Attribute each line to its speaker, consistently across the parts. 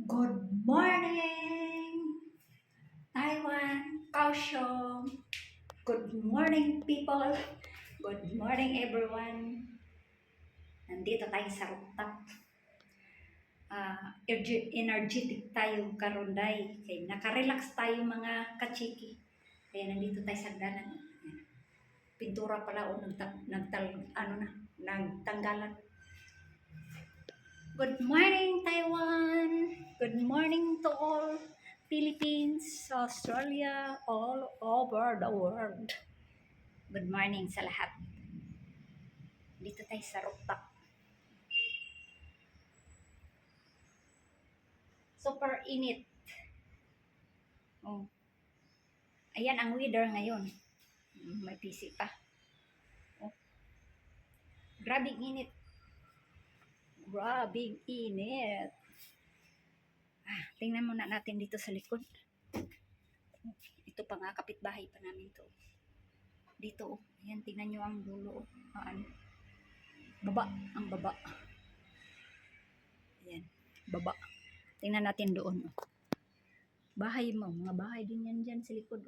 Speaker 1: Good morning, Taiwan, Kaohsiung. Good morning, people. Good morning, everyone. Nandito tayo sa rooftop. Energetic tayo karunday. Kaya nakarelax tayo mga kachiki. Kaya nandito tayo sa danan. Pintura pala o nagtanggalan. Good morning, Taiwan. Good morning to all Philippines, Australia, all over the world. Good morning sa lahat. Dito tayo sa rooftop. Super init. Oh. Ayan ang weather ngayon. May PC pa. Oh. Grabing init. Grabing init. Tingnan muna natin dito sa likod. Ito pa nga, kapitbahay pa namin to. Dito, ayan, tingnan nyo ang dulo. Baba, ang baba. Ayan, baba. Tingnan natin doon. Bahay mo, mga bahay din yan dyan sa likod.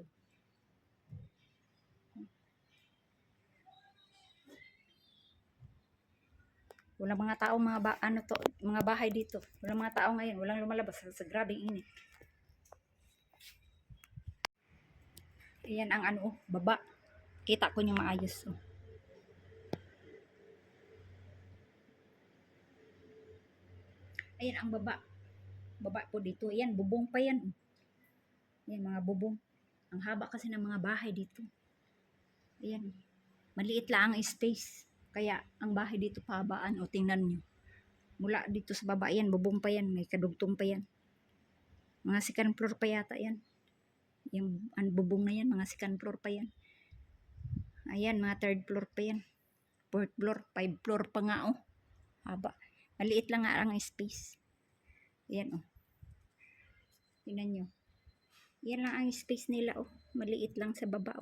Speaker 1: Walang mga tao, mga bahay dito. Walang mga tao ngayon, walang lumalabas sa grabing init. Ayan ang baba. Kita ko yung maayos. Ayan ang baba. Baba po dito. Ayan, bubong pa yan. Ayan, mga bubong. Ang haba kasi ng mga bahay dito. Ayan. Maliit lang ang space. Kaya ang bahay dito pahabaan. O tingnan nyo. Mula dito sa baba yan, bubong pa yan. May kadugtong pa yan. Mga second floor pa yata yan. Yung bubong na yan, mga second floor pa yan. Ayan, mga third floor pa yan. Fourth floor, 5 floor pa nga Haba. Maliit lang nga ang space. Ayan Tingnan nyo. Yan lang ang space nila Maliit lang sa baba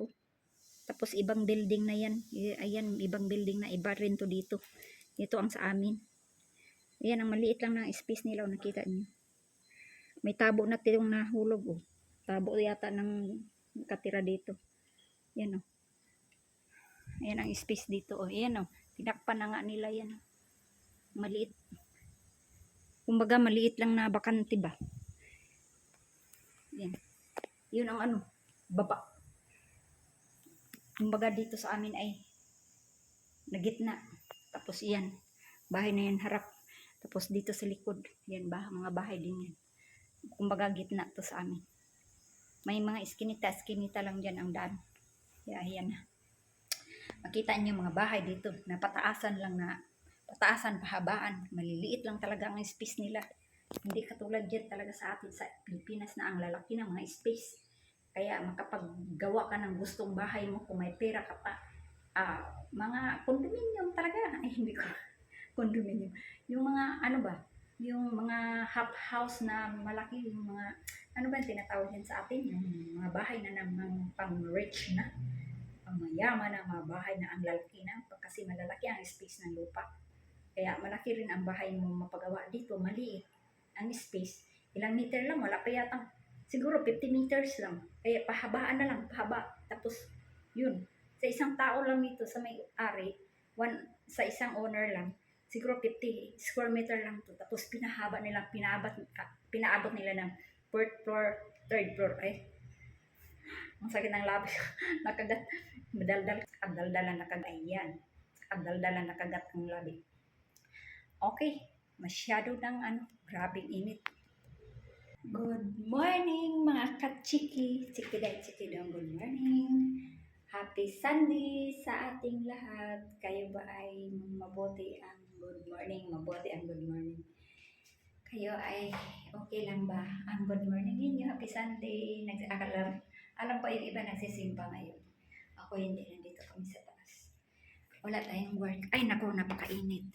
Speaker 1: Tapos ibang building na yan. Ayan, ibang building na iba rin to dito. Ito ang sa amin. Ayan, ang maliit lang ng space nila nakita nyo. May tabo na tayong nahulog Tabo yata ng katira dito. Yan Ayan ang space dito Ayan tinakpan na nga nila yan. Maliit. Kumbaga maliit lang na bakante ba. Yan. Yun ang baba. Kumbaga dito sa amin ay nagitna. Tapos yan. Bahay na yan harap. Tapos dito sa likod. Yan mga bahay din yan. Kumbaga gitna to sa amin. May mga iskinita lang dyan ang daan. Yan na. Makita nyo mga bahay dito na pataasan pahabaan. Maliliit lang talaga ang space nila. Hindi katulad dyan talaga sa atin sa Pilipinas na ang lalaki ng mga space. Kaya makapaggawa ka ng gustong bahay mo kung may pera ka pa. Mga condominium talaga. Ay, hindi ko. Condominium. Yung mga yung mga half house na malaki, yung mga ba tinatawag yan sa atin? Yung mga bahay na ng pang-rich na. Ang mayaman na mga bahay na ang lalaki na. Kasi malalaki ang space ng lupa. Kaya malaki rin ang bahay mo mapagawa dito. Maliit ang space. Ilang meter lang, wala pa yata. Siguro 50 meters lang. Kaya pahabaan na lang, pahaba. Tapos, yun. Sa isang tao lang ito, sa may-ari, sa isang owner lang, siguro 50 square meter lang to. Tapos pinahaba nila, pinaabot nila ng 4th floor, 3rd floor. Ang sakit ng labi. Nakagat. Kadaldalan nakagat. Ayan. Kadaldalan nakagat ang labi. Okay. Masyado ng grabing init. Good morning mga kachiki. Chikidang good morning. Happy Sunday sa ating lahat. Kayo ba ay mabuti ang good morning? Mabuti ang good morning. Kayo ay okay lang ba ang good morning ninyo? Happy Sunday. Alam ko yung iba nagsisimba ngayon. Ako hindi, nandito kami sa taas. Wala tayong work. Ay naku, napakainit.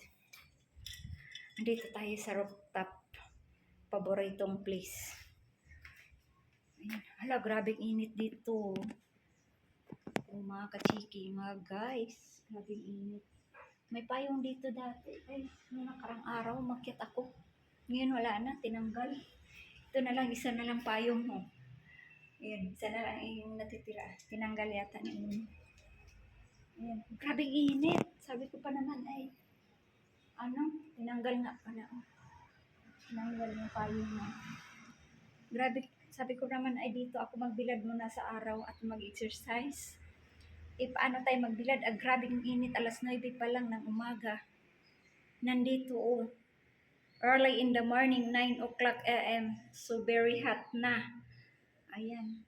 Speaker 1: Nandito tayo sa rooftop. Paboritong place. Ayan. Hala, grabing init dito. Mga kachiki, mga guys. Grabing init. May payong dito dati. Ay, noong nakarang araw, makyat ako. Ngayon wala na, tinanggal. Ito na lang, isa na lang payong mo. Ayan, isa na lang yung natitira. Tinanggal yata ni Umi. Ayan, grabe init. Sabi ko pa naman ay, ano, tinanggal nga pala. Oh. Tinanggal yung payong mo. Grabe, sabi ko naman ay dito ako magbilad muna sa araw at mag-exercise. Paano tayo magbilad? Grabing init, alas 9 pa lang ng umaga. Nandito, oh. Early in the morning, 9 o'clock a.m. So, very hot na. Ayan.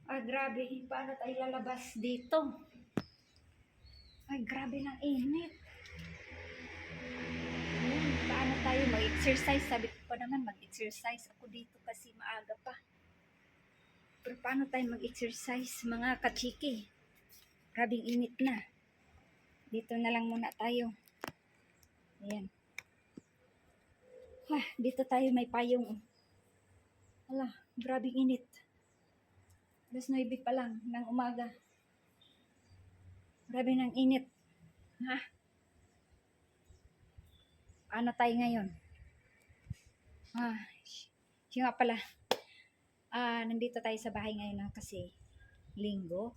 Speaker 1: Grabe. Paano tayo lalabas dito? Ay, grabe ng init. Ayan. Paano tayo mag-exercise? Sabi ko pa naman, mag-exercise ako dito kasi maaga pa. Pero paano tayo mag-exercise, mga kachiki? Grabing init na. Dito na lang muna tayo. Ayan. Dito tayo may payong. Hala, grabing init. Alas 9 pa lang ng umaga. Grabe ng init. Ano tayo ngayon? Siya nga pala. Nandito tayo sa bahay ngayon kasi linggo.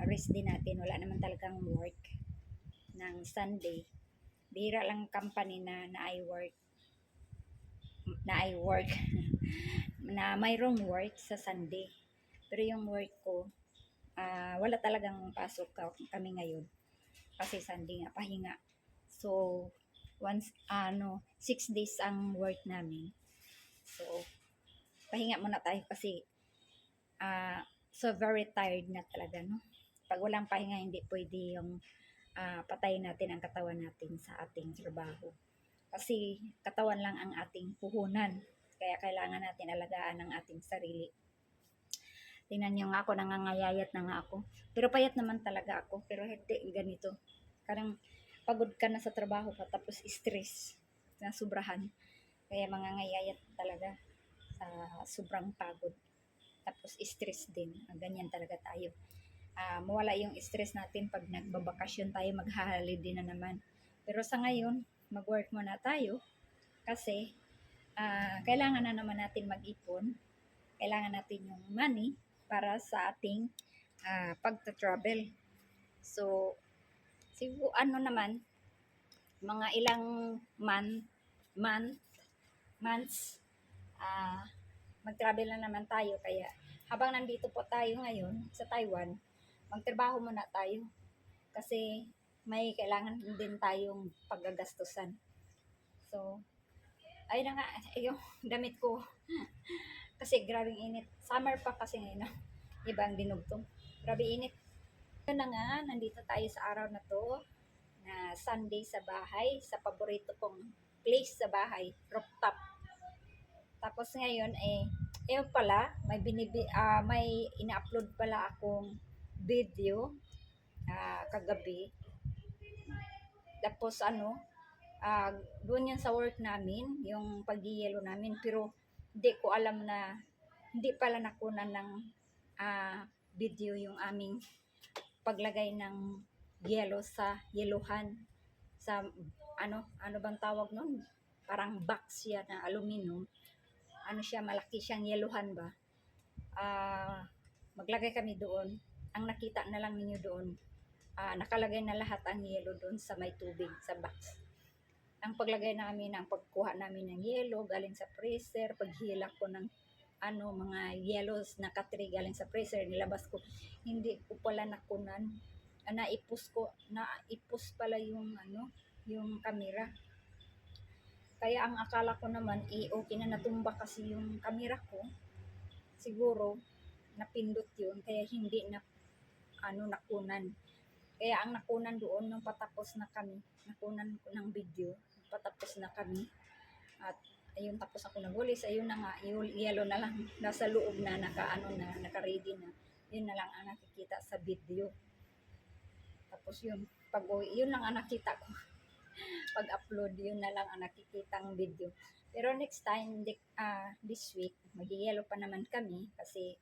Speaker 1: Rest din natin. Wala naman talagang work ng Sunday. Bihira lang company na I-work. Na mayroong work sa Sunday. Pero yung work ko, wala talagang pasok kami ngayon. Kasi Sunday nga, pahinga. So, 6 days ang work namin. So, pahinga muna tayo kasi so very tired na talaga, no? Pag walang pahinga, hindi pwede yung patayin natin ang katawan natin sa ating trabaho. Kasi katawan lang ang ating puhunan. Kaya kailangan natin alagaan ang ating sarili. Tingnan nyo nga ako, nangangayayat na nga ako. Pero payat naman talaga ako. Pero hindi ganito. Karang pagod ka na sa trabaho pa, tapos stress na sobrahan. Kaya mangangayayat talaga sa sobrang pagod. Tapos stress din. Ganyan talaga tayo. Mawala yung stress natin pag nagbabakasyon tayo, mag-holiday na naman. Pero sa ngayon, mag-work muna tayo kasi kailangan na naman natin mag-ipon. Kailangan natin yung money para sa ating pagta-travel. So, siguro naman, mga ilang months, mag-travel na naman tayo. Kaya, habang nandito po tayo ngayon sa Taiwan, magtrabaho muna tayo. Kasi, may kailangan din tayong paggagastusan. So, ayun na nga, yung damit ko. Kasi grabing init. Summer pa kasi ngayon. Ibang dinugtong. Grabe init. Yun na nga, nandito tayo sa araw na to. Na Sunday sa bahay. Sa paborito kong place sa bahay. Rooftop. Tapos ngayon, pala, may ina-upload pala akong video kagabi. Tapos doon yan sa work namin, yung pag-yellow namin, pero hindi ko alam na hindi pala nakunan ng video yung aming paglagay ng yellow sa yellowhan. Sa ano bang tawag nun? Parang box siya na aluminum. Siya, malaki siyang yellowhan ba? Maglagay kami doon. Ang nakita na lang ninyo doon, nakalagay na lahat ang yellow doon sa may tubig, sa box. Ang paglagay namin, ang pagkuha namin ng yellow galing sa freezer, paghila ko ng mga yellows na katri galing sa freezer, nilabas ko, hindi ko pala nakunan. Naipos pala yung yung camera. Kaya ang akala ko naman, okay na, natumba kasi yung camera ko. Siguro, napindot yun, kaya hindi na nakunan. Kaya ang nakunan doon, nung patapos na kami, nakunan ko ng video, patapos na kami, at ayun, tapos ako naghulis, ayun na nga, yung yellow na lang, nasa loob na, naka-ready na, yun na lang ang nakikita sa video. Tapos yun, yun lang ang nakita ko. Pag-upload, yun na lang ang nakikitang video. Pero next time, this week, mag-yellow pa naman kami, kasi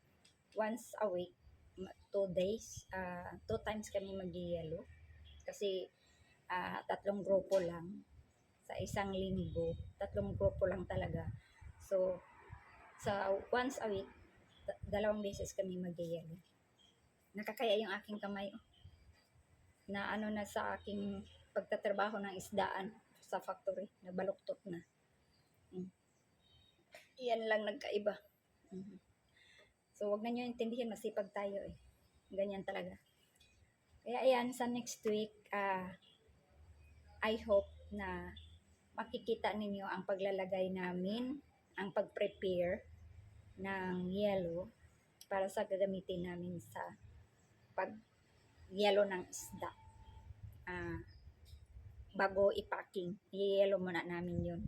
Speaker 1: once a week, 2 days, 2 times kami mag-yellow. Kasi 3 grupo lang sa isang linggo, 3 grupo lang talaga. So, sa once a week, dalawang beses kami mag-yelo. Nakakaya yung aking kamay na ano na sa aking pagtatrabaho ng isdaan sa factory, nabaluktot na. Iyan lang nagkaiba. So, wag na nyo intindihin, masipag tayo eh. Ganyan talaga. Kaya ayan, sa next week, I hope na makikita ninyo ang paglalagay namin, ang pag-prepare ng yelo para sa gagamitin namin sa pag-yelo ng isda. Bago i-packing, i-yelo muna namin yun.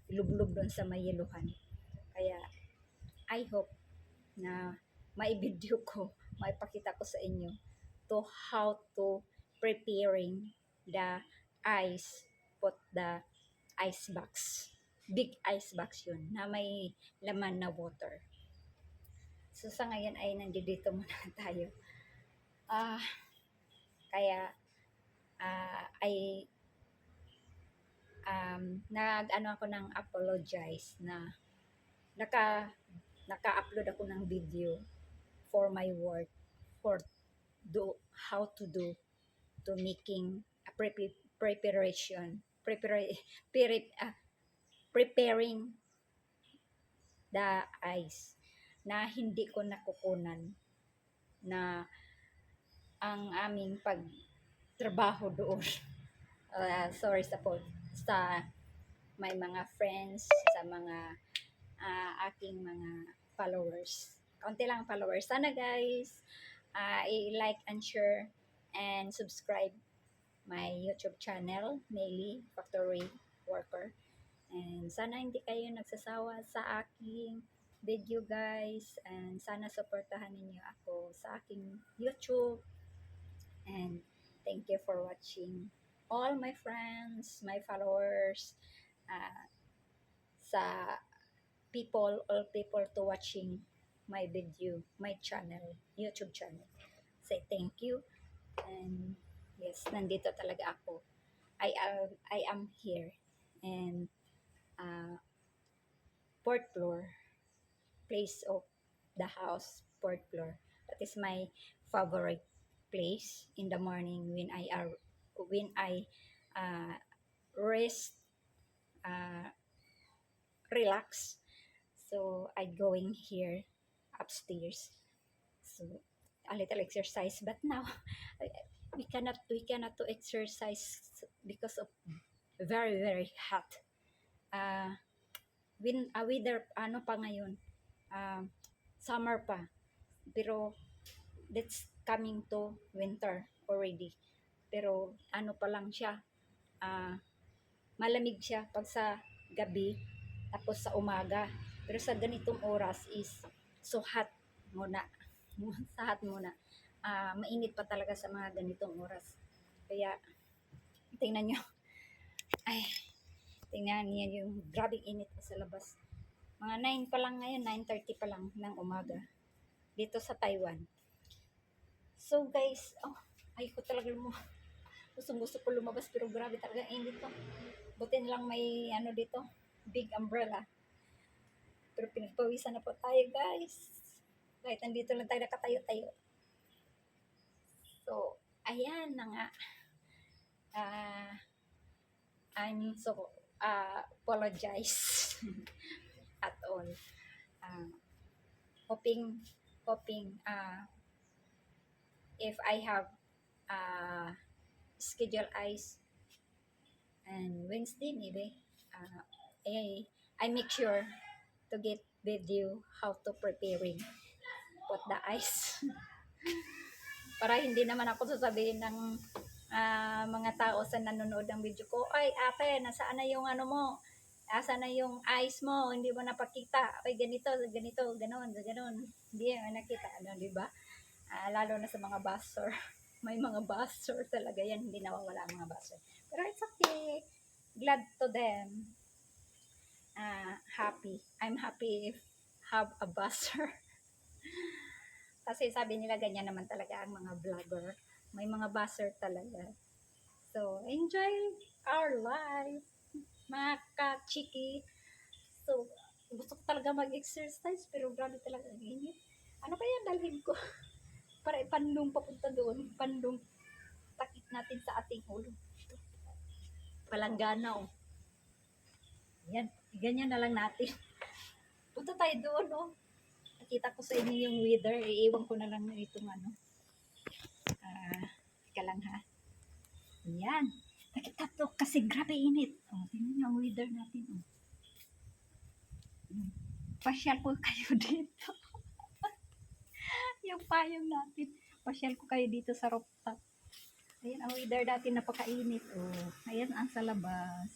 Speaker 1: Ilublob doon sa may yeluhan. Kaya, I hope na maibideo ko, maipakita ko sa inyo to how to preparing the ice, put the ice box. Big ice box yun, na may laman na water. So, sa ngayon ay nandito muna tayo. Kaya, nag-ano ako ng apologize na naka-upload ako ng video for my work, for how to do to making a preparing the ice na hindi ko nakukunan na ang aming pagtrabaho doon. Sorry sa may mga friends, sa mga aking mga followers. Kaunti lang followers. Sana guys, i-like and share and subscribe my YouTube channel, Maylie Factory Worker. And sana hindi kayo nagsasawa sa aking video guys. And sana supportahan ninyo ako sa aking YouTube. And thank you for watching all my friends, my followers, sa all people to watching my video, my channel, YouTube channel. Say thank you. And yes, nandito talaga ako. I am here. And fourth floor, place of the house, fourth floor. That is my favorite place in the morning when I rest, relax. So I going here upstairs. So a little exercise, but now we cannot to exercise because of very hot. Weather ano pa ngayon, summer pa, pero that's coming to winter already. Pero ano pa lang siya, malamig siya pag sa gabi, tapos sa umaga. Pero sa ganitong oras is so hot muna. Sa hot muna. Mainit pa talaga sa mga ganitong oras. Kaya, tingnan nyo. Ay, tingnan niyo yung grabing init sa labas. Mga 9 pa lang ngayon, 9:30 pa lang ng umaga. Dito sa Taiwan. So guys, ay ko talaga gusto ko lumabas pero grabe talaga init to. Buti lang may ano dito, big umbrella. Pero pinagpawisan na po tayo guys. Kahit nandito lang tayo nakatayo-tayo. So, ayan na nga. I'm so apologize at all. Hoping if I have schedule ice and Wednesday maybe, I make sure to get video how to preparing put the ice. Para hindi naman ako sasabihin ng mga tao sa nanonood ng video ko, ay ate, nasaan na yung ano mo? Asa na yung ice mo? Hindi mo napakita. Ay ganito, ganon. Hindi mo nakita, ano, di ba? Lalo na sa mga buzzer. May mga buzzer talaga yan, hindi nawawala ang mga buzzer. Pero it's okay. Glad to them. Happy. I'm happy if have a buzzer. Kasi sabi nila ganyan naman talaga ang mga vlogger. May mga buzzer talaga. So, enjoy our life, mga ka-chiki. So, Gusto ko talaga mag-exercise, pero grabe talaga ang init. Ano kaya dalhin ko? Para ipandong papunta doon. Pandong takip natin sa ating ulo. Palanggana, oh. Yan. Ganyan na lang natin. Punta tayo doon, oh. Nakita ko sa inyo yung weather. Iiwan ko na lang itong ano. Teka lang ha. Yan. Nakita to kasi grabe init. Oh, tingnan niyo ang weather natin. Oh. Pasyal ko kayo dito. Yung payong natin. Pasyal ko kayo dito sa rooftop. Ayan ang weather natin, napakainit. Oh. Ayan ang sa labas.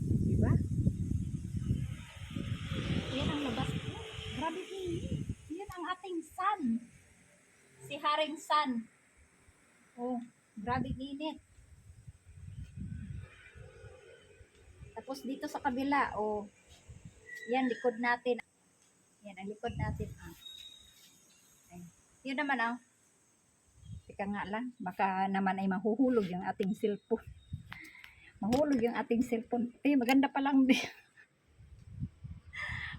Speaker 1: Diba? Ayan ang labas. Oh, grabe init. Ayan ang ating sun. Si Haring Sun. Oh, grabe init. Tapos dito sa kabila, oh, yan, likod natin. Yan, ang likod natin. Ah. Yun naman, oh. Teka nga lang, baka naman ay mahuhulog yung ating cellphone. Mahulog yung ating cellphone. Eh, maganda pa lang din.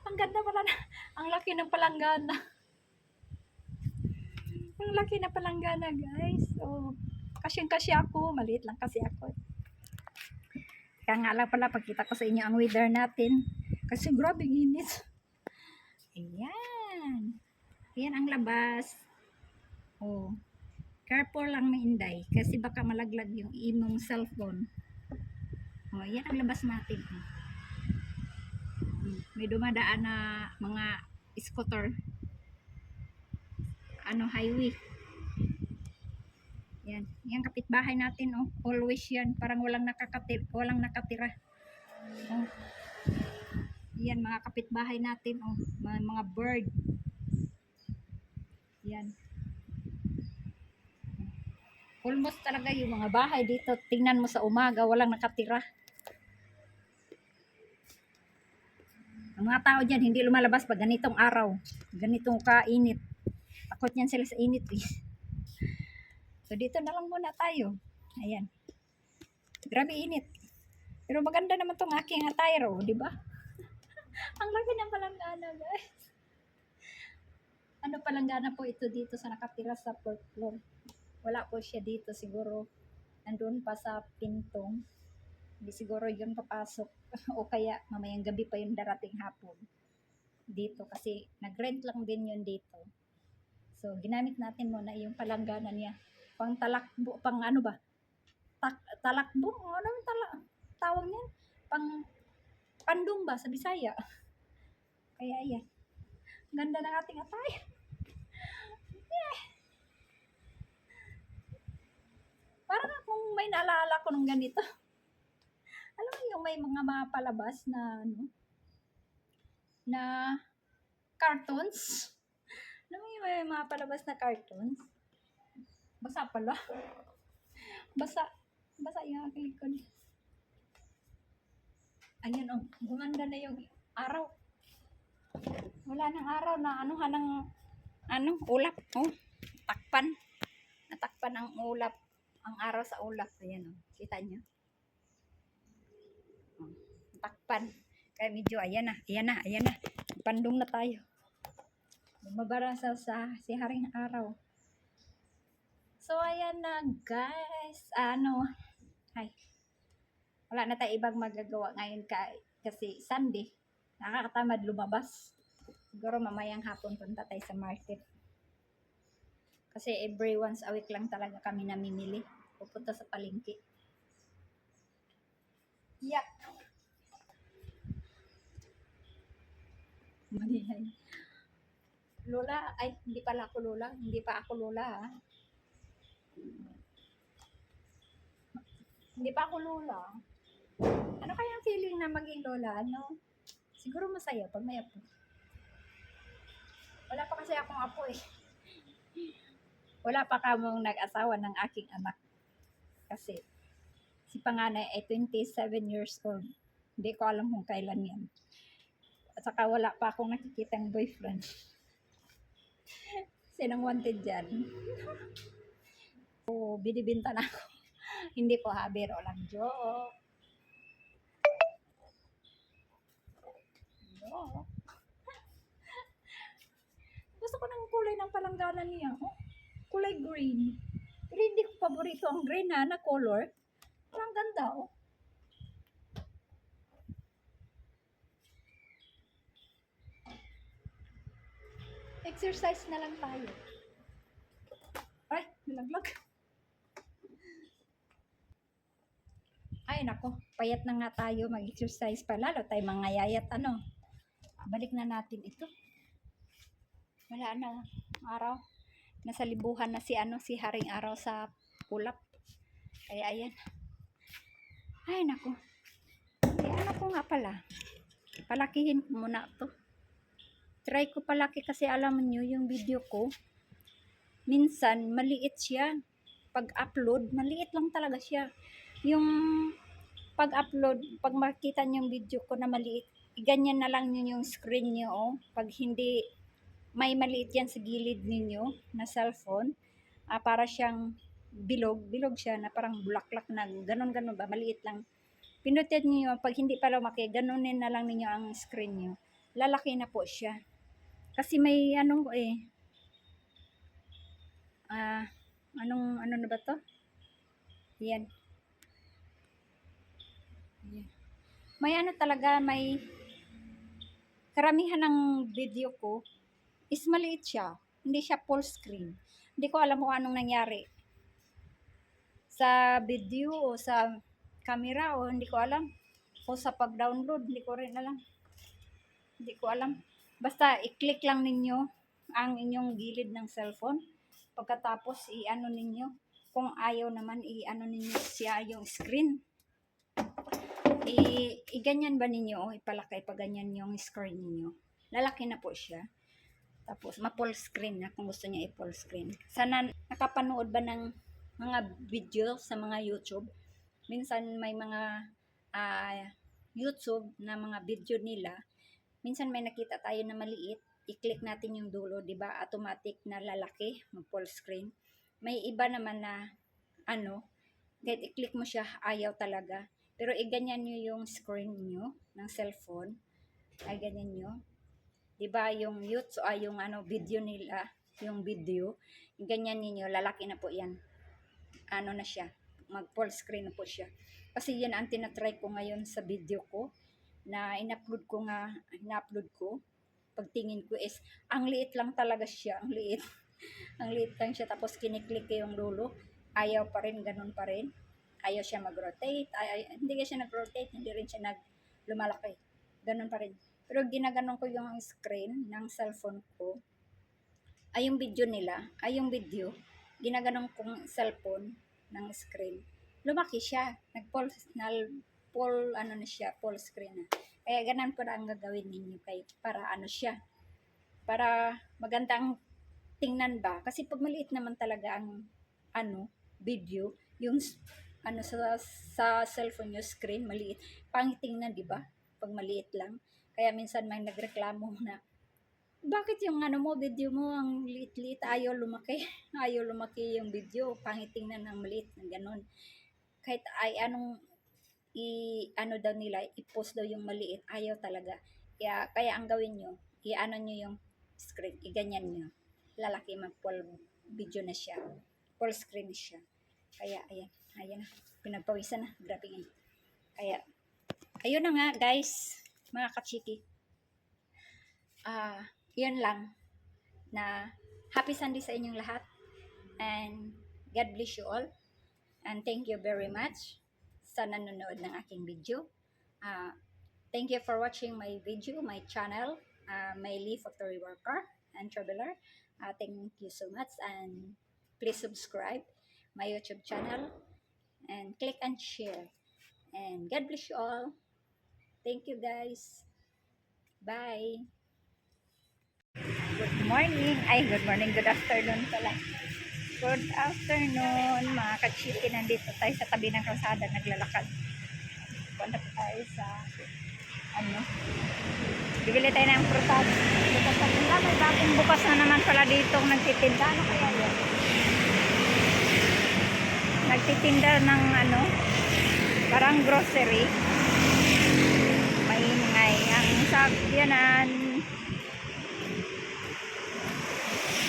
Speaker 1: Ang ganda pala na. Ang laki ng palanggana. Ang laki na palanggana, guys. Oh, kasyang-kasya ako. Maliit lang kasi ako. Kaya nga lang pala, pagkita ko sa inyo ang weather natin. Kasi grabe init. Ayan. Ayan ang labas. Oh. Careful lang mainday. Kasi baka malaglag yung imong cellphone. Oh, ayan ang labas natin. May dumadaan na mga scooter. Ano, highway. Yan. Yan kapitbahay natin, oh. Always yan. Parang walang nakatira. Oh. Yan, mga kapitbahay natin, oh. Mga bird. Yan. Almost talaga yung mga bahay dito. Tingnan mo sa umaga, walang nakatira. Ang mga tao dyan, hindi lumalabas pag ganitong araw. Ganitong kainit. Takot yan sila sa init, eh. So, dito na lang muna tayo. Ayan. Grabe init. Pero maganda naman tong aking attire, oh, di ba? Ang laki ng palanggana, guys. Ano palanggana po ito dito sa nakatira sa 4th floor. Wala po siya dito siguro. Nandun pa sa pintong. Hindi siguro yun papasok. O kaya mamayang gabi pa yung darating hapon. Dito kasi nag-rent lang din yun dito. So, ginamit natin muna yung palanggana niya. Pang talakbo, pang ano ba? Talakbo? Ano yung tawag niya? Pang pandong ba sa Bisaya? Kaya yan. Ganda ng ating attire. Yeah. Parang kung may naalala ko nung ganito. Alam mo yung may mga palabas na ano? Na cartoons. Alam mo yung may mga palabas na cartoons? Basa pala. Basa yung aking likod. Ayan, oh, gumanda na yung araw. Wala nang araw na ulap. Oh, takpan. Natakpan ang ulap. Ang araw sa ulap. Ayan, oh. Kita nyo? Oh, takpan. Kaya medyo, ayan na. Pandong na tayo. Bumabara si Haring Araw. So, ayan na, guys. Wala na tayo ibang magagawa ngayon kasi Sunday. Nakakatamad lumabas. Siguro mamayang hapon punta tayo sa market. Kasi every once a week lang talaga kami namimili. Pupunta sa palengke. Yeah. Manihay. Lola, ay, hindi pala ako Lola. Hindi pa ako Lola, ha. Hindi pa ako Lola. Ano kaya ang feeling na maging Lola? Ano? Siguro masaya pag may apo. Wala pa kasi akong apo, eh. Wala pa kamong nag-asawa ng aking anak. Kasi si panganay ay 27 years old. Hindi ko alam kung kailan yan. At saka wala pa akong nakikitang boyfriend. Sinong wanted dyan? So, binibinta na ako. Hindi po ha, biro lang. Joke. Oh. Gusto ko ng kulay ng palanggana niya. Oh, kulay green. Pero hindi ko paborito ang green na color. Ang ganda, oh. Exercise na lang tayo. Ay, nalaglag. Ay, nako. Payat na nga tayo mag-exercise pa. Lalo tayo mga yayat, ano. Balik na natin ito. Wala na araw. Nasa libuhan na si Haring Araw sa pulap. Kaya ayan. Ay, nako. Ano ko nga pala. Palakihin ko muna to. Try ko palaki kasi alam niyo yung video ko. Minsan, maliit siya. Pag-upload, maliit lang talaga siya. Yung pag-upload, pag makita niyo yung video ko na maliit, ganyan na lang yun yung screen niyo, oh. Pag hindi, may maliit yan sa gilid ninyo na cellphone, para siyang bilog siya na parang bulaklak na ganon ba, maliit lang. Pinutin niyo, pag hindi pa lumaki, ganonin na lang ninyo ang screen niyo. Lalaki na po siya. Kasi may ano ano na ba to? Yan. May ano talaga, may karamihan ng video ko is maliit siya. Hindi siya full screen. Hindi ko alam kung anong nangyari sa video o sa camera, o hindi ko alam. O sa pag-download, hindi ko rin alam. Hindi ko alam. Basta i-click lang ninyo ang inyong gilid ng cellphone. Pagkatapos i-ano ninyo. Kung ayaw naman i-ano ninyo siya yung screen. I-ganyan ba ninyo o ipalaki pa ganyan yung screen ninyo. Lalaki na po siya. Tapos ma-full screen na kung gusto niya i-full screen. Sana nakapanood ba ng mga video sa mga YouTube? Minsan may mga YouTube na mga video nila. Minsan may nakita tayo na maliit, i-click natin yung dulo, 'di ba? Automatic na lalaki, mag-full screen. May iba naman na kahit i-click mo siya, ayaw talaga. Pero i-ganyan niyo yung screen niyo ng cellphone. Ay ganyan niyo. 'Di ba yung YouTube yung video nila, yung video, ganyan niyo, lalaki na po 'yan. Ano na siya, mag-full screen na po siya. Kasi yan ang tinatry ko ngayon sa video ko na in-upload ko. Pagtingin ko is, ang liit lang talaga siya, ang liit. Ang liit lang siya, tapos kiniklik ko yung dulo, ayaw pa rin, ganun pa rin. Ayaw siya mag-rotate, hindi siya nag-rotate, hindi rin siya lumalaki. Ganun pa rin. Pero ginaganon ko yung screen ng cellphone ko, yung video, ginaganon kong cellphone ng screen. Lumaki siya, full screen na. Kaya ganun ko na ang gagawin ninyo para para magandang tingnan ba. Kasi pag maliit naman talaga ang video, yung sa cellphone yung screen maliit, pangit tingnan, di ba? Pag maliit lang. Kaya minsan may nagreklamo na, bakit yung video mo ang liit-liit, ayaw lumaki yung video, pangit tingnan ng maliit na ganun. Kahit daw nila, i-post daw yung maliit, ayaw talaga. Kaya ang gawin nyo, nyo yung screen, iganyan nyo. Lalaki, mag-full video na siya. Full screen na siya. Kaya, ayan na. Pinagpawisan na. Grabe nga. Kaya, ayun na nga, guys. Mga kachiki. Yun lang. Na, happy Sunday sa inyong lahat. And, God bless you all. And thank you very much sa nanonood ng aking video. Thank you for watching my video, my channel, Mayley Factory Worker and Traveler. Thank you so much, and please subscribe my YouTube channel and click and share. And God bless you all. Thank you guys. Bye. Good morning. Good afternoon pala. Good afternoon, mga kachiki. Nandito tayo sa tabi ng kalsada, naglalakad. Punta tayo sa bibili tayo ng prutas. May bagong bukas na naman pala dito nagtitinda. Ano kaya yan? Nagtitinda ng parang grocery. Maingay. Ang Yanan.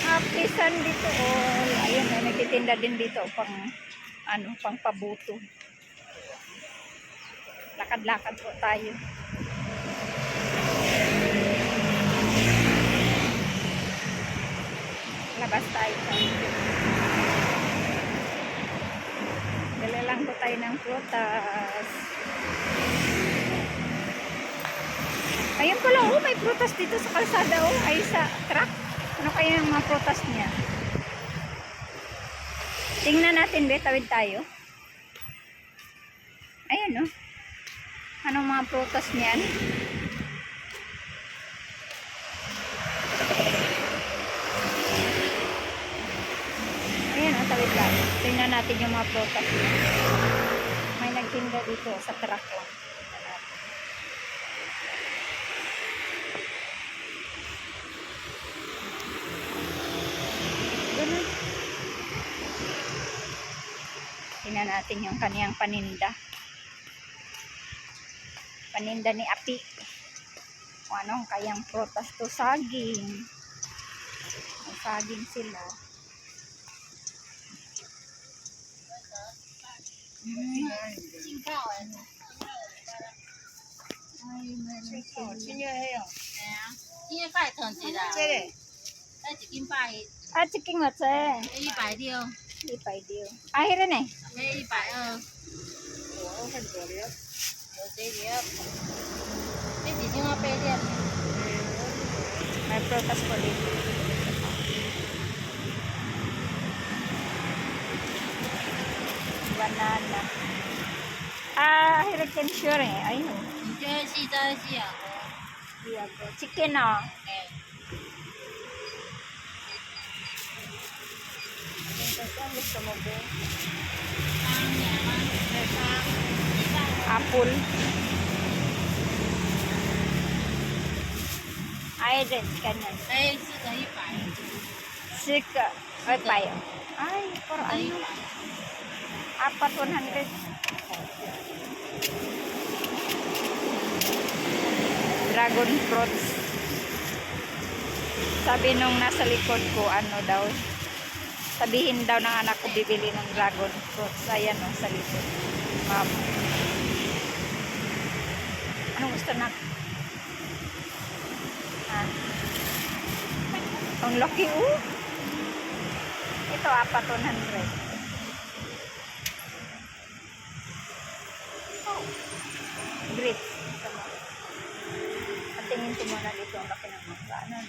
Speaker 1: Happy Sunday to all. Ayun, may nagtitinda din dito pang pang pabuto. Lakad-lakad po tayo. Labas tayo. Dala lang po tayo ng prutas. Ayun pala, oh, may prutas dito sa kalsada, oh, ay sa truck. Ano kaya yung mga prutas niya? Tingnan natin, be, tawid tayo. Ayun, oh. Anong mga prutas niyan? Ayan, oh, tawid lang. Tingnan natin yung mga prutas niya. May nagtinda dito sa truck lang. Ganun. Tingnan natin yung kaniyang paninda. Paninda ni Api. O anong kayang prutas to? Saging. May saging sila. Ay, meron sila.
Speaker 2: 今日快团结啦，哎，一斤八，Ah,
Speaker 1: chiking what's eh?
Speaker 2: 100六，
Speaker 1: Lipay deal. Ah, here na eh.
Speaker 2: 哎，120，有这粒，这几斤要8粒，
Speaker 1: May prutas po dito. Banana. Ah, hurricane sure eh. Ayun.
Speaker 2: 你觉得细在细啊？
Speaker 1: Chicken oh.
Speaker 2: 哎，
Speaker 1: Ang gusto mo ba?
Speaker 2: 当年吗？Apple.
Speaker 1: Ay, din. Ganyan.
Speaker 2: 哎，4个100，
Speaker 1: Sika. Ay, payo. Ay, for
Speaker 2: 4个
Speaker 1: ano?
Speaker 2: 100，
Speaker 1: Apat 100. Dragon fruits. Sabi nung nasa likod ko, ano daw, sabihin daw ng anak ko bibili ng dragon fruits. Ayan o, sa likod. Ma'am. Anong gusto na? Ha? Ang laki oh. Ito, apat 100. Oh. Grits. Tingin ko muna dito ang laki ng mangga. Ano?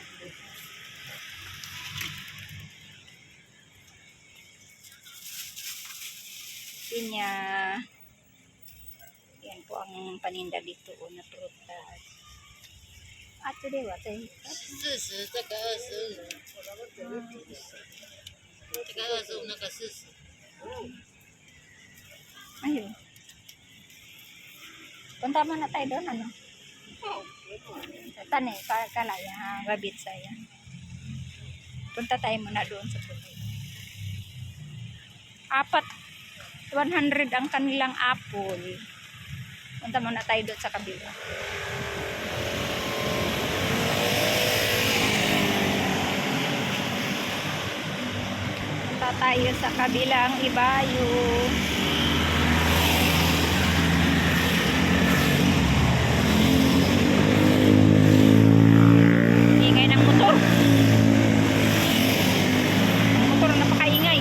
Speaker 1: Pinya. Yan po ang paninda dito na prutas. At today what?
Speaker 2: 40，这个25，这个25，那个40。
Speaker 1: Ayun. Punta muna tayo doon, ano? Tani, kalaya, babit saya. Punta tayo muna doon sa tuloy. Apat, 100 ang kanilang apple. Punta muna tayo doon sa kabila. Punta tayo sa kabilang ibayo. Ingay ng motor. Motor na napakaingay.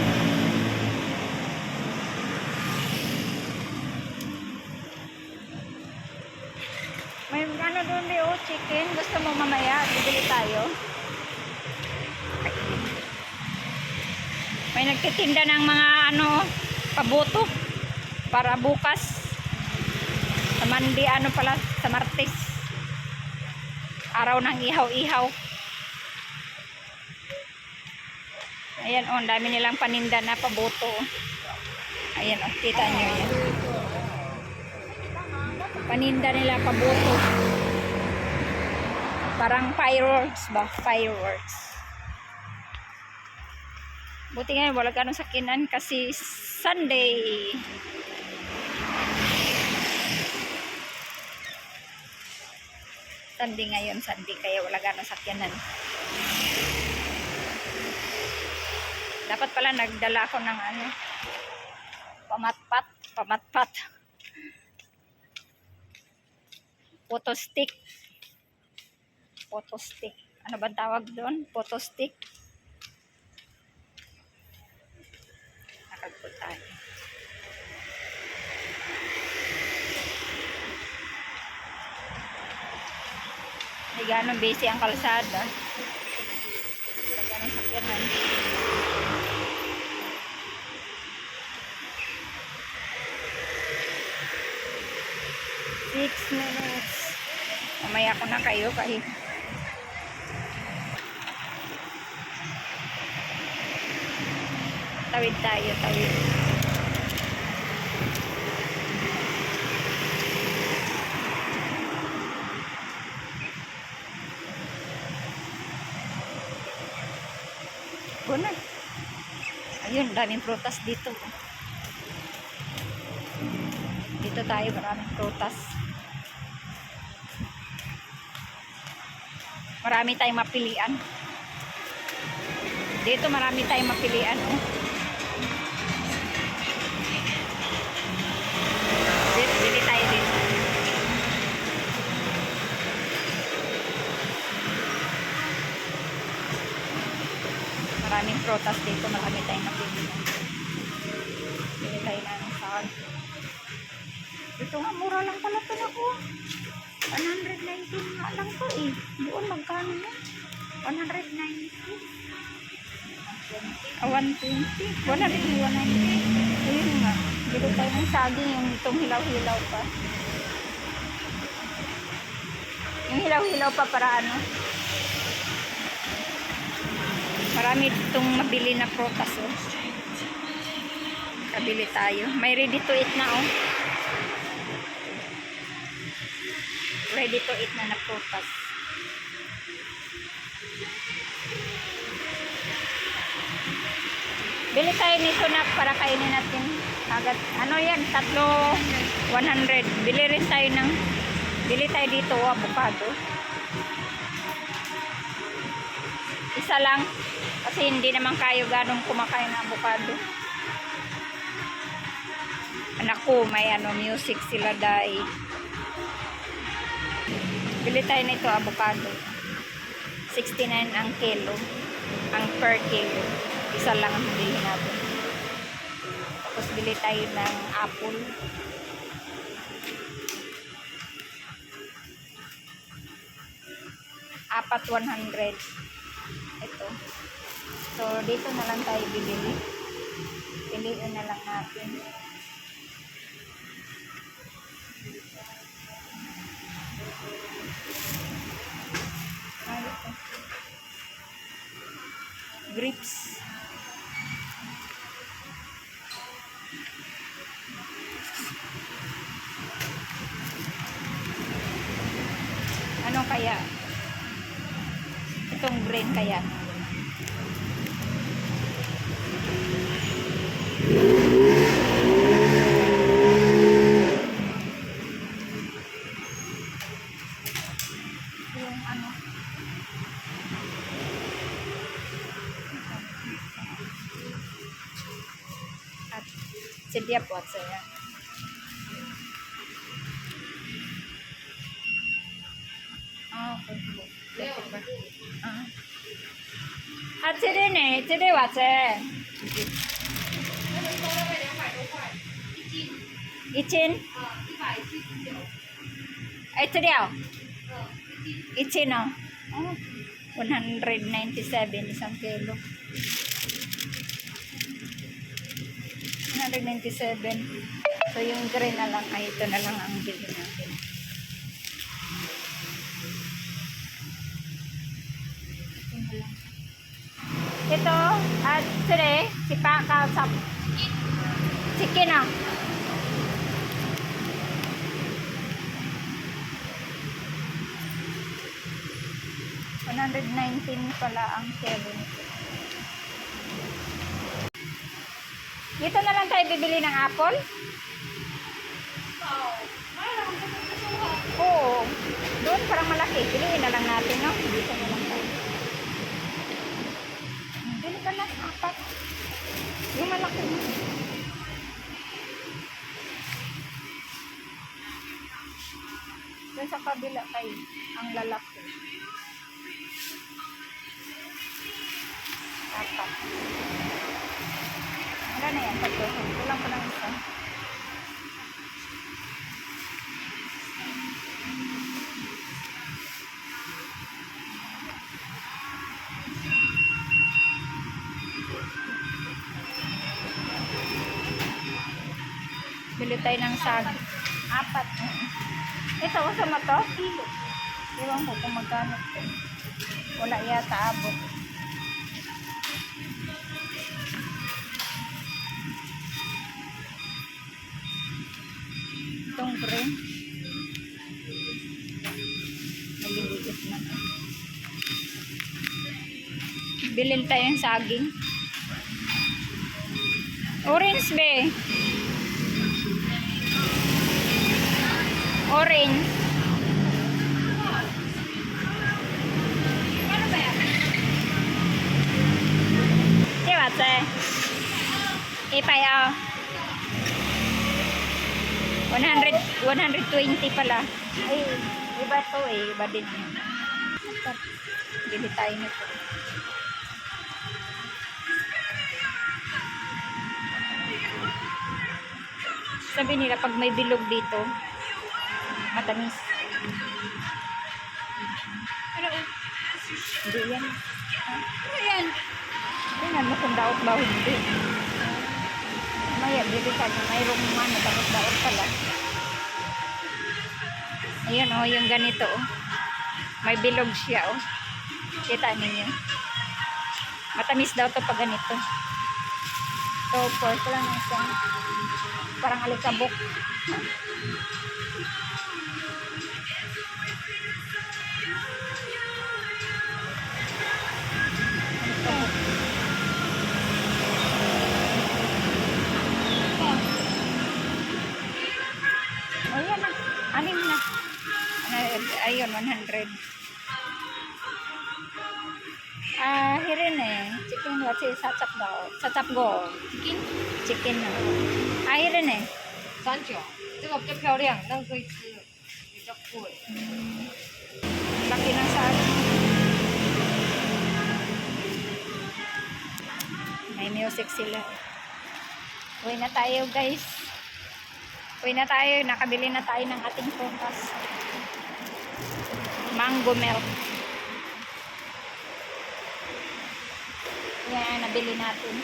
Speaker 1: May ano doon di oh, chicken. Gusto mo mamaya? Bibili tayo. May nagtitinda ng mga ano, pabuto. Para bukas. Sa Mandi, ano pala, sa Martes. Araw ng ihaw-ihaw. Ayan oh, dami nilang paninda na pabuto. Ayan oh, kita nyo yan. Paninda nila pabuto. Parang fireworks ba? Fireworks. Buti nga wala ganong sakinan kasi Sunday. Sunday ngayon, Sunday, kaya wala ganong sakyanan. Dapat pala nagdala ko ng ano, pamatpat. Photo stick. Ano ba tawag doon? Photo stick. Nakagpo tayo. Hindi ganong busy ang kalsada. Wala ganong sakyanan. 6 minutes. Mamaya ko na kayo kahit tawid tayo. Bunay. Ayun, daming prutas dito. Dito tayo, maraming prutas. Marami tayong mapilian. Dito marami tayong mapilian. Oh. Bili tayo dito. Maraming prutas dito. Marami tayong mapilian. Bili tayo ng saan. Ito nga, mura lang pala ito na ko. 119 nga lang to eh. Doon magkano na? 190. 120. 190. Ayun nga. Dito tayo ng saging yung itong hilaw-hilaw pa. Yung hilaw-hilaw pa para ano. Marami itong mabili na prutas oh. Kabili tayo. May ready to eat na oh. Ready to eat na prutas. Bili tayo nito na para kainin natin agad. Ano yan? 100. Bili tayo dito avocado. Isa lang kasi hindi naman kayo ganong kumakain ng avocado. Anak ko may ano music sila dai. Bili tayo nito avocado. 69 ang kilo. Ang per kilo. Isa lang ang bilhin natin. Tapos bili tayo ng apple. Apat 100. Ito. So, dito na lang tayo bibili. Piliin na lang natin. Grapes. Ano kaya? Itong green kaya? Yung ano? At sedia buat saya. At sedia nih, sedia buat saya. 1斤？哎，这条？1斤哦。Oh, 197 isang kilo. 197. So yung green na lang ay ito na lang ang bilhin natin. Ito at sire si Paka sa chicken ah. $119 pala ang kilo nito. Dito na lang tayo bibili ng apple? Oo. Doon parang malaki. Piliin na lang natin, no? Dito na lang tayo. Pili ka na. Apat. Yung malaki. Doon sa kabila tayo. Ang lalaki. Apat. Wala na yan. Tatlo. Kulang pa ng isa. Bili tayo ng sag. Apat. Ito, uso mo to? Kilo. Iwan ko kung magkano ito. Wala yata abot. Itong green. Naliliit na. Bilhin tayo ng saging. Orange be. Orange. Ano ba yan? Diba, te? Ipay, 120 pala. Ay, iba to eh. Iba din yun. Bili tayo nito. Sabi nila, pag may bilog dito, matamis. Pero, hindi yan. Ano yan? Tingnan mo kung daot ba hindi. Maya, bili ka na mayroong ano, daot pala. Ayun oh, yung ganito oh. May bilog siya oh. Kita ninyo. Matamis daw to pag ganito. So, pork lang ng isang parang alikabok. Oh, yan na. Anim na. Ayun, 100. Hirin eh. Chicken what is sachap go. Chicken na. Hirin eh.
Speaker 2: 39，这个比较漂亮，那个可以吃，比较贵。
Speaker 1: Laki ng saging. May music sila. Uwi na tayo guys. Uwi na tayo. Nakabili na tayo ng ating prutas. Mango milk. Yan, nabili natin.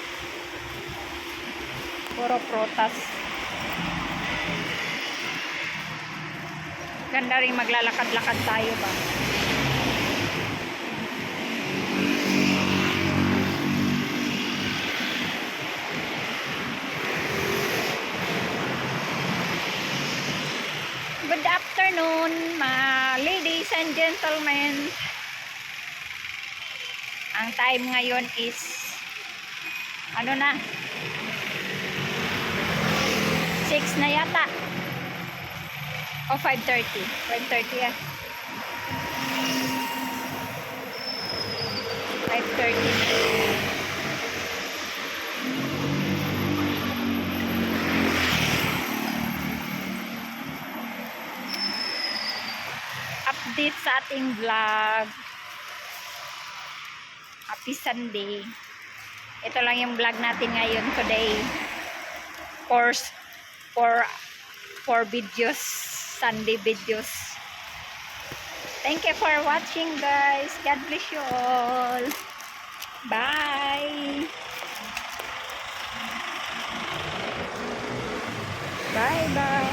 Speaker 1: Puro prutas. Ganda rin maglalakad-lakad tayo ba? Good afternoon, ladies and gentlemen. Ang time ngayon is ano na? 6 na yata. O 5:30. 5:30 yan. 5:30. Update sa ating vlog. Happy Sunday. Ito lang yung vlog natin ngayon today. For videos, Sunday videos. Thank you for watching guys. God bless you all. Bye. Bye bye.